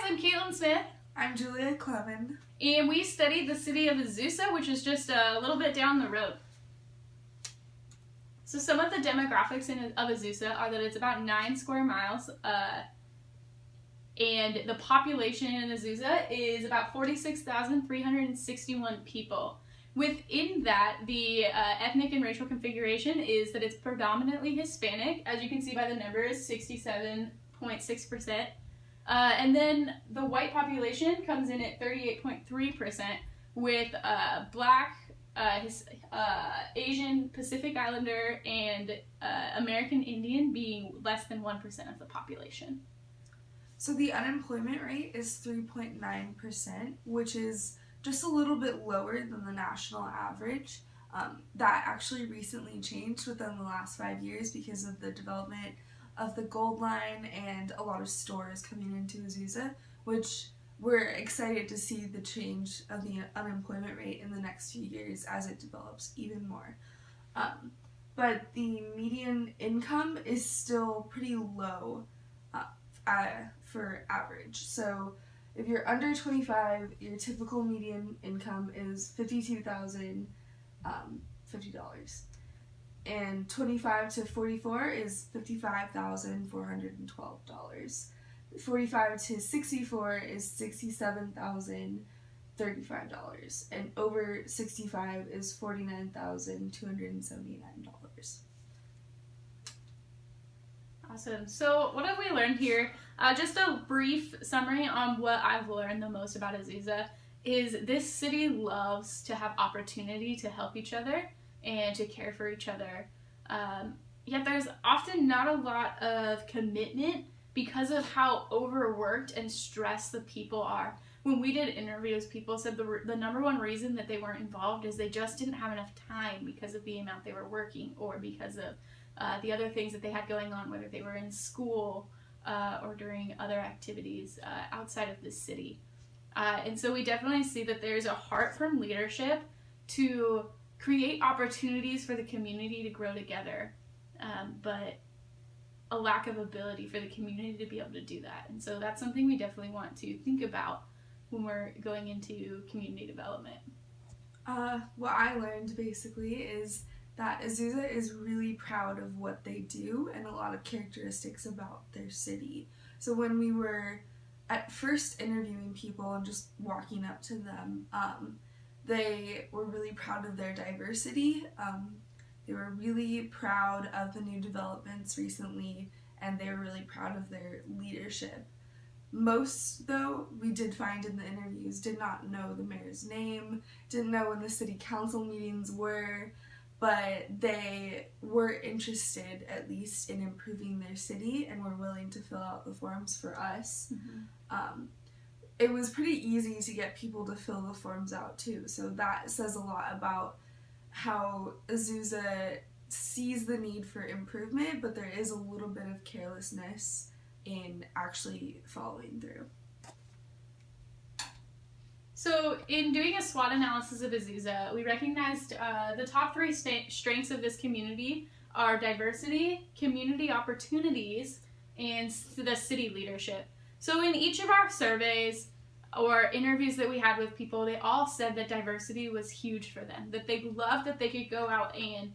I'm Caitlin Smith. I'm Julia Clement. And we studied the city of Azusa, which is just a little bit down the road. So some of the demographics of Azusa are that it's about 9 square miles, and the population in Azusa is about 46,361 people. Within that, the ethnic and racial configuration is that it's predominantly Hispanic, as you can see by the numbers, 67.6%. And then the white population comes in at 38.3%, with Black, Asian, Pacific Islander, and American Indian being less than 1% of the population. So the unemployment rate is 3.9%, which is just a little bit lower than the national average. That actually recently changed within the last 5 years because of the development of the Gold Line and a lot of stores coming into Azusa, which we're excited to see the change of the unemployment rate in the next few years as it develops even more. But the median income is still pretty low for average. So if you're under 25, your typical median income is $52,050. And 25 to 44 is $55,412. 45 to 64 is $67,035. And over 65 is $49,279. Awesome. So what have we learned here? Just a brief summary on what I've learned the most about Azusa is this city loves to have opportunity to help each other and to care for each other. Yet there's often not a lot of commitment because of how overworked and stressed the people are. When we did interviews, people said the number one reason that they weren't involved is they just didn't have enough time because of the amount they were working or because of the other things that they had going on, whether they were in school or during other activities outside of the city. And so we definitely see that there's a heart from leadership to create opportunities for the community to grow together, but a lack of ability for the community to be able to do that. And so that's something we definitely want to think about when we're going into community development. What I learned basically is that Azusa is really proud of what they do and a lot of characteristics about their city. So when we were at first interviewing people and just walking up to them, they were really proud of their diversity. They were really proud of the new developments recently, and they were really proud of their leadership. Most, though, we did find in the interviews, did not know the mayor's name, didn't know when the city council meetings were, but they were interested, at least, in improving their city and were willing to fill out the forms for us. Mm-hmm. It was pretty easy to get people to fill the forms out, too, so that says a lot about how Azusa sees the need for improvement, but there is a little bit of carelessness in actually following through. So in doing a SWOT analysis of Azusa, we recognized the top 3 strengths of this community are diversity, community opportunities, and the city leadership. So in each of our surveys or interviews that we had with people, they all said that diversity was huge for them, that they loved that they could go out and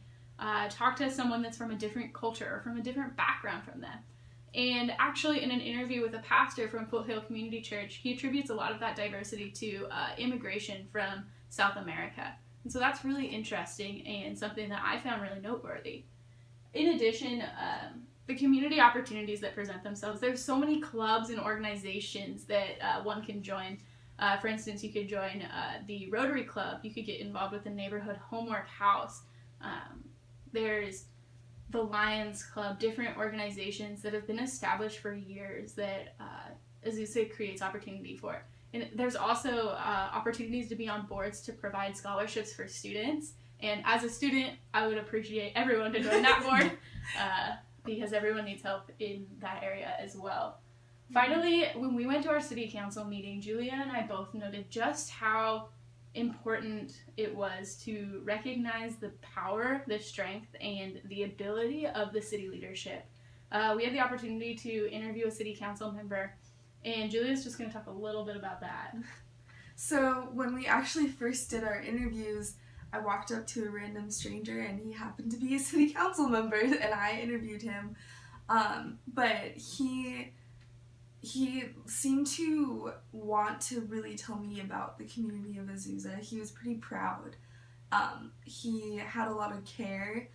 talk to someone that's from a different culture or from a different background from them. And actually, in an interview with a pastor from Foothill Community Church, he attributes a lot of that diversity to immigration from South America. And so that's really interesting and something that I found really noteworthy. In addition, the community opportunities that present themselves, there's so many clubs and organizations that one can join. For instance, you could join the Rotary Club. You could get involved with the neighborhood homework house. There's the Lions Club, different organizations that have been established for years that Azusa creates opportunity for. And there's also opportunities to be on boards to provide scholarships for students. And as a student, I would appreciate everyone to join that board because everyone needs help in that area as well. Finally, when we went to our city council meeting, Julia and I both noted just how important it was to recognize the power, the strength, and the ability of the city leadership. We had the opportunity to interview a city council member And Julia's just going to talk a little bit about that. So when we actually first did our interviews, I walked up to a random stranger and he happened to be a city council member and I interviewed him. But he seemed to want to really tell me about the community of Azusa. He was pretty proud. He had a lot of care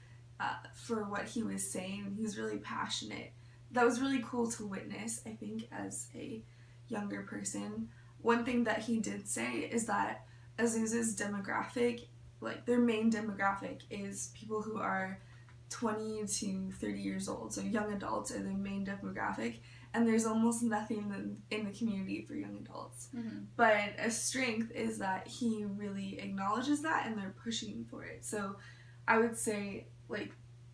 for what he was saying. He was really passionate. That was really cool to witness, I think, as a younger person. One thing that he did say is that Azusa's demographic, like their main demographic, is people who are 20 to 30 years old. So young adults are their main demographic, and there's almost nothing in the community for young adults. Mm-hmm. But a strength is that he really acknowledges that and they're pushing for it. So I would say, like,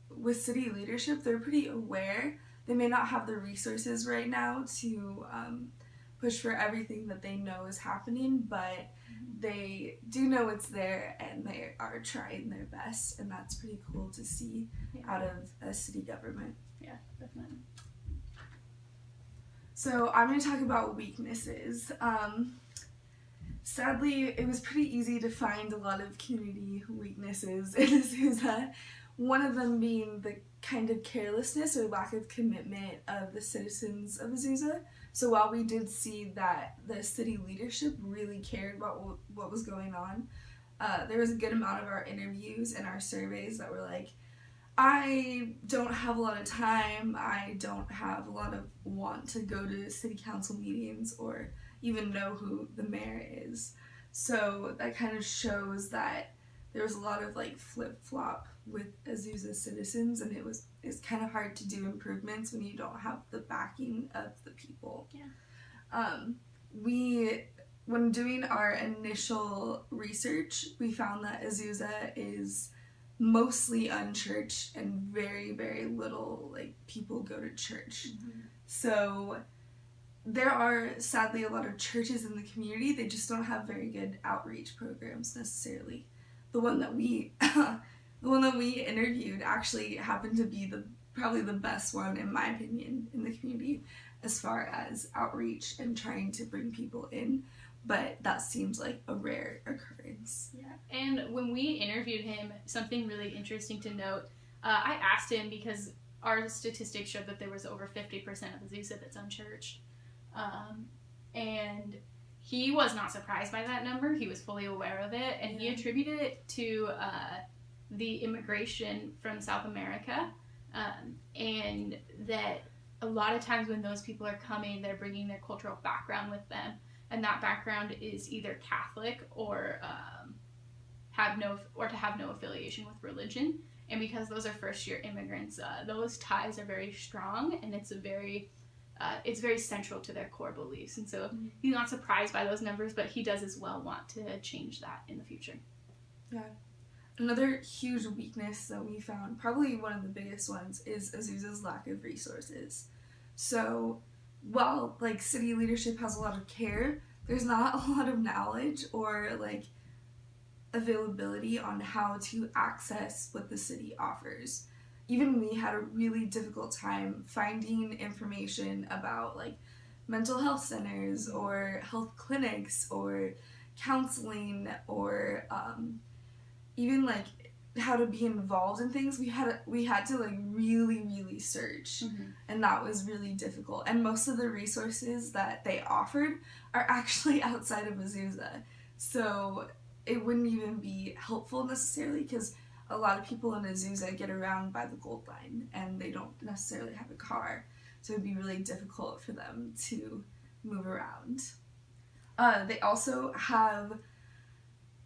with city leadership, they're pretty aware. They may not have the resources right now to push for everything that they know is happening, but they do know it's there and they are trying their best, and that's pretty cool to see out of a city government. Yeah, definitely. So I'm going to talk about weaknesses. Sadly, it was pretty easy to find a lot of community weaknesses in Azusa. One of them being the kind of carelessness or lack of commitment of the citizens of Azusa. So while we did see that the city leadership really cared about what was going on, there was a good amount of our interviews and our surveys that were like, I don't have a lot of time, I don't have a lot of want to go to city council meetings or even know who the mayor is. So that kind of shows that there was a lot of like flip-flop with Azusa citizens, and it's kind of hard to do improvements when you don't have the backing of the people. Yeah. When doing our initial research, we found that Azusa is mostly unchurched and very, very little like people go to church. Mm-hmm. So there are sadly a lot of churches in the community. They just don't have very good outreach programs necessarily. The one that we interviewed actually happened to be probably the best one, in my opinion, in the community as far as outreach and trying to bring people in. But that seems like a rare occurrence. Yeah, and when we interviewed him, something really interesting to note, I asked him because our statistics showed that there was over 50% of Azusa that's unchurched. And he was not surprised by that number. He was fully aware of it, and he attributed it to the immigration from South America, and that a lot of times when those people are coming, they're bringing their cultural background with them, and that background is either Catholic or have no affiliation with religion. And because those are first-year immigrants, those ties are very strong, and it's very central to their core beliefs. And so he's not surprised by those numbers, but he does as well want to change that in the future. Yeah. Another huge weakness that we found, probably one of the biggest ones, is Azusa's lack of resources. So while like city leadership has a lot of care, there's not a lot of knowledge or like availability on how to access what the city offers. Even we had a really difficult time finding information about like mental health centers or health clinics or counseling or even like how to be involved in things. We had to like really search, and that was really difficult. And most of the resources that they offered are actually outside of Azusa, so it wouldn't even be helpful necessarily because a lot of people in Azusa get around by the Gold Line and they don't necessarily have a car, so it'd be really difficult for them to move around. They also have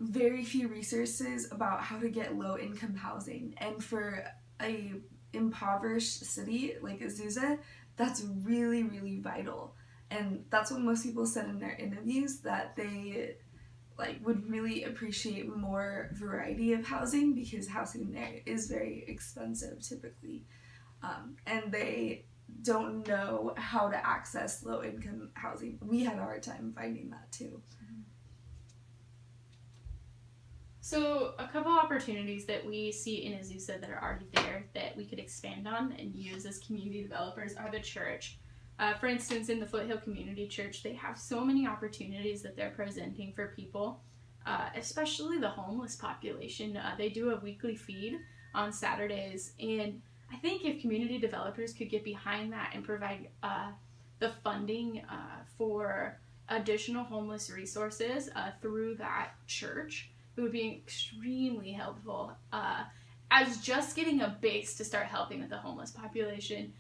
very few resources about how to get low-income housing, and for a impoverished city like Azusa, that's really vital. And that's what most people said in their interviews, that they like would really appreciate more variety of housing because housing there is very expensive typically, and they don't know how to access low-income housing. We had a hard time finding that too. So a couple opportunities that we see in Azusa that are already there that we could expand on and use as community developers are the church. For instance, in the Foothill Community Church, they have so many opportunities that they're presenting for people, especially the homeless population. They do a weekly feed on Saturdays, and I think if community developers could get behind that and provide the funding for additional homeless resources through that church, it would be extremely helpful as just getting a base to start helping with the homeless population.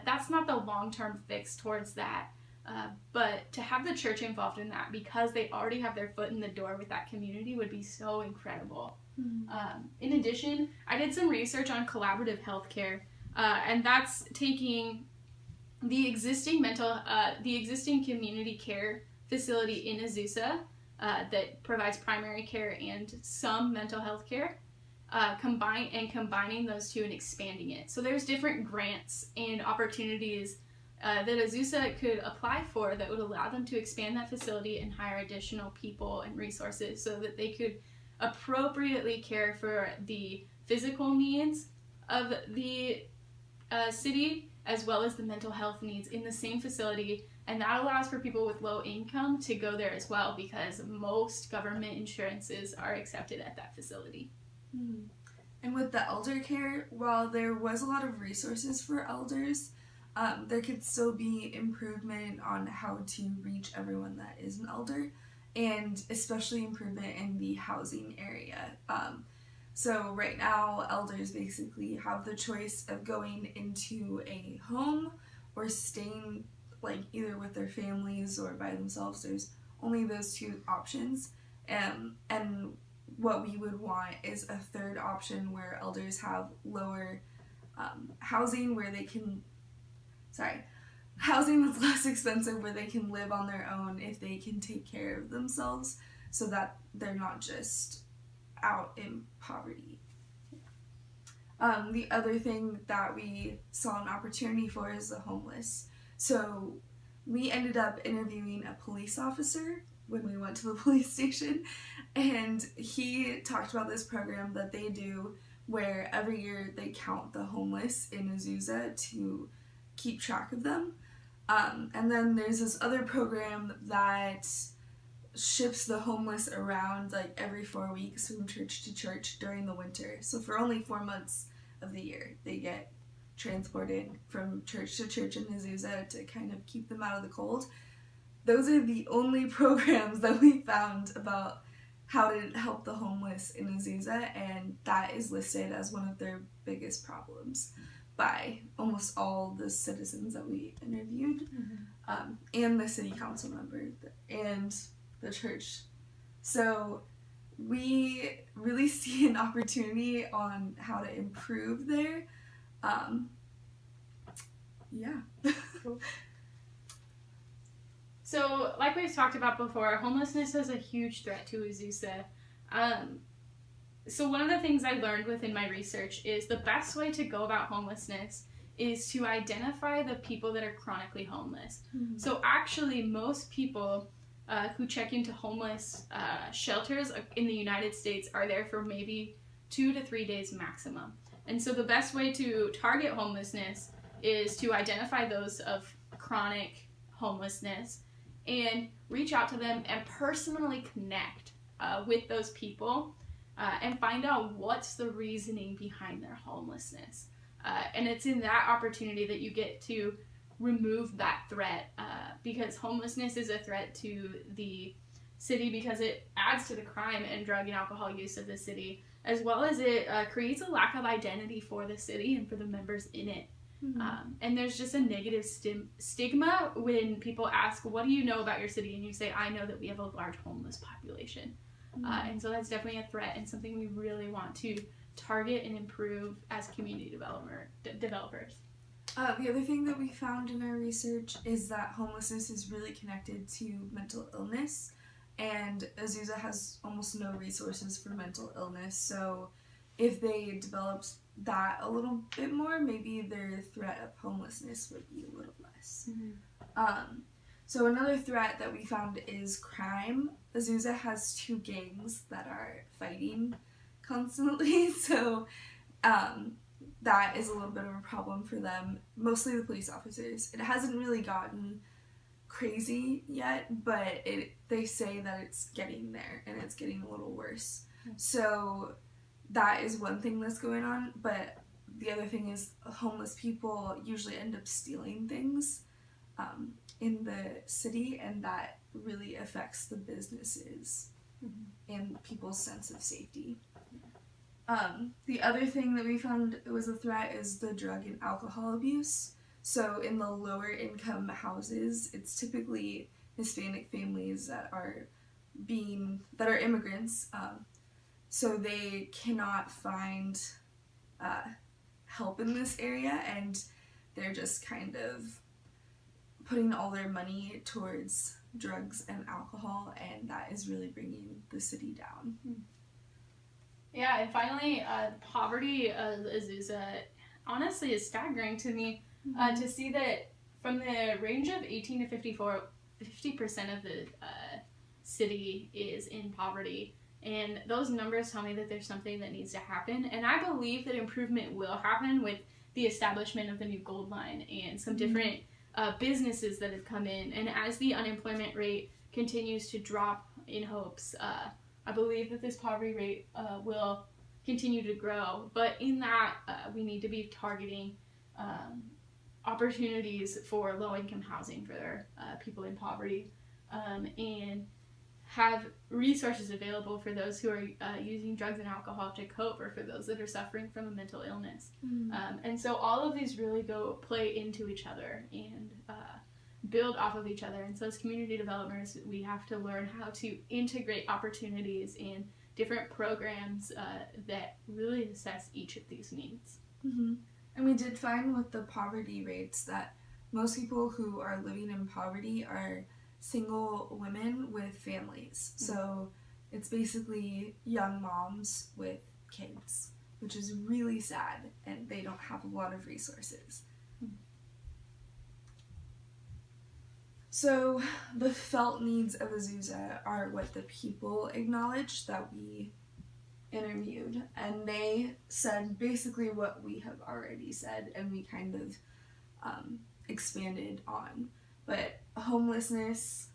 That's not the long-term fix towards that, but to have the church involved in that because they already have their foot in the door with that community would be so incredible. In addition, I did some research on collaborative healthcare, and that's taking the existing community care facility in Azusa that provides primary care and some mental health care, combining those two and expanding it. So there's different grants and opportunities that Azusa could apply for that would allow them to expand that facility and hire additional people and resources so that they could appropriately care for the physical needs of the city as well as the mental health needs in the same facility. And that allows for people with low income to go there as well because most government insurances are accepted at that facility. And with the elder care, while there was a lot of resources for elders, there could still be improvement on how to reach everyone that is an elder, and especially improvement in the housing area. So right now, elders basically have the choice of going into a home or staying like either with their families or by themselves. There's only those two options. And what we would want is a third option where elders have lower housing where they can, housing that's less expensive where they can live on their own if they can take care of themselves so that they're not just out in poverty. The other thing that we saw an opportunity for is the homeless. So we ended up interviewing a police officer when we went to the police station, and he talked about this program that they do where every year they count the homeless in Azusa to keep track of them. And then there's this other program that ships the homeless around like every 4 weeks from church to church during the winter. So for only 4 months of the year, they get transported from church to church in Azusa to kind of keep them out of the cold. Those are the only programs that we found about how to help the homeless in Azusa, and that is listed as one of their biggest problems by almost all the citizens that we interviewed, and the city council member and the church. So we really see an opportunity on how to improve there. Cool. So, like we've talked about before, homelessness is a huge threat to Azusa. So one of the things I learned within my research is the best way to go about homelessness is to identify the people that are chronically homeless. So actually, most people who check into homeless shelters in the United States are there for maybe 2 to 3 days maximum. And so the best way to target homelessness is to identify those of chronic homelessness and reach out to them and personally connect with those people and find out what's the reasoning behind their homelessness. And it's in that opportunity that you get to remove that threat because homelessness is a threat to the city because it adds to the crime and drug and alcohol use of the city, as well as it creates a lack of identity for the city and for the members in it. And there's just a negative stigma when people ask, what do you know about your city? And you say, I know that we have a large homeless population. And so that's definitely a threat and something we really want to target and improve as community developers. The other thing that we found in our research is that homelessness is really connected to mental illness, and Azusa has almost no resources for mental illness, so if they developed that a little bit more, maybe their threat of homelessness would be a little less. So another threat that we found is crime. Azusa has 2 gangs that are fighting constantly, so that is a little bit of a problem for them, mostly the police officers. It hasn't really gotten crazy yet, but they say that it's getting there and it's getting a little worse. So that is one thing that's going on, but the other thing is homeless people usually end up stealing things in the city, and that really affects the businesses and people's sense of safety. The other thing that we found was a threat is the drug and alcohol abuse. So in the lower income houses, it's typically Hispanic families that are immigrants, so they cannot find help in this area, and they're just kind of putting all their money towards drugs and alcohol, and that is really bringing the city down. Yeah, and finally, poverty of Azusa honestly is staggering to me to see that from the range of 18 to 54, 50% of the city is in poverty. And those numbers tell me that there's something that needs to happen. And I believe that improvement will happen with the establishment of the new gold mine and some different businesses that have come in. And as the unemployment rate continues to drop in hopes, I believe that this poverty rate will continue to grow. But in that, we need to be targeting opportunities for low-income housing for people in poverty, and have resources available for those who are using drugs and alcohol to cope, or for those that are suffering from a mental illness. And so all of these really play into each other and build off of each other. And so as community developers, we have to learn how to integrate opportunities and different programs that really assess each of these needs. And we did find with the poverty rates that most people who are living in poverty are single women with families. So it's basically young moms with kids, which is really sad, and they don't have a lot of resources. So the felt needs of Azusa are what the people acknowledged that we interviewed, and they said basically what we have already said, and we kind of expanded on. But homelessness,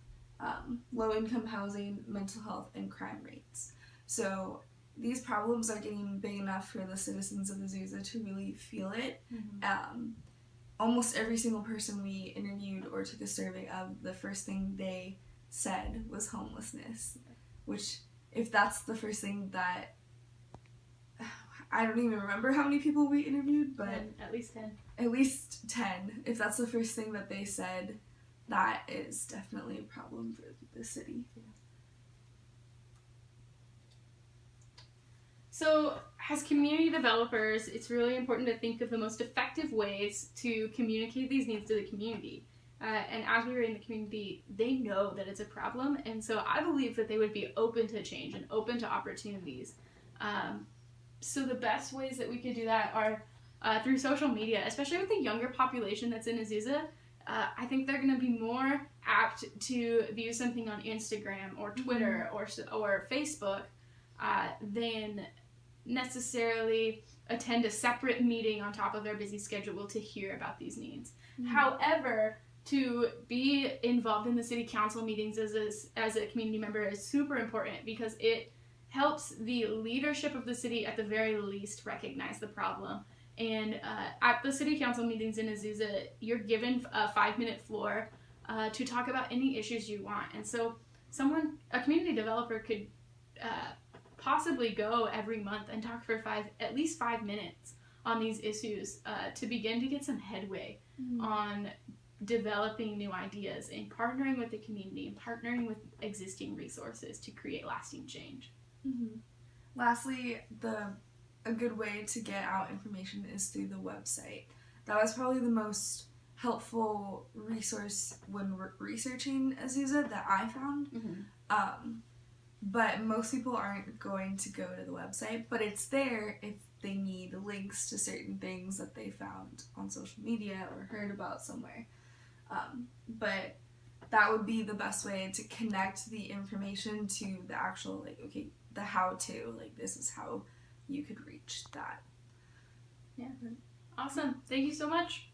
low-income housing, mental health, and crime rates. So these problems are getting big enough for the citizens of Azusa to really feel it. Almost every single person we interviewed or took a survey of, the first thing they said was homelessness, which, if that's the first thing that, I don't even remember how many people we interviewed, but at least 10. At least 10. If that's the first thing that they said, that is definitely a problem for the city. So, as community developers, it's really important to think of the most effective ways to communicate these needs to the community. And as we were in the community, they know that it's a problem, and so I believe that they would be open to change and open to opportunities. So the best ways that we could do that are through social media, especially with the younger population that's in Azusa. I think they're going to be more apt to view something on Instagram or Twitter or Facebook than necessarily attend a separate meeting on top of their busy schedule to hear about these needs. However, to be involved in the city council meetings as a community member is super important, because it helps the leadership of the city at the very least recognize the problem. And at the city council meetings in Azusa, you're given a 5-minute floor to talk about any issues you want. And so a community developer could possibly go every month and talk for at least 5 minutes on these issues to begin to get some headway on developing new ideas and partnering with the community and partnering with existing resources to create lasting change. Lastly, a good way to get out information is through the website. That was probably the most helpful resource when researching Azusa that I found. But most people aren't going to go to the website, but it's there if they need links to certain things that they found on social media or heard about somewhere. But that would be the best way to connect the information to the actual, the how-to, this is how you could reach that. Awesome. Thank you so much.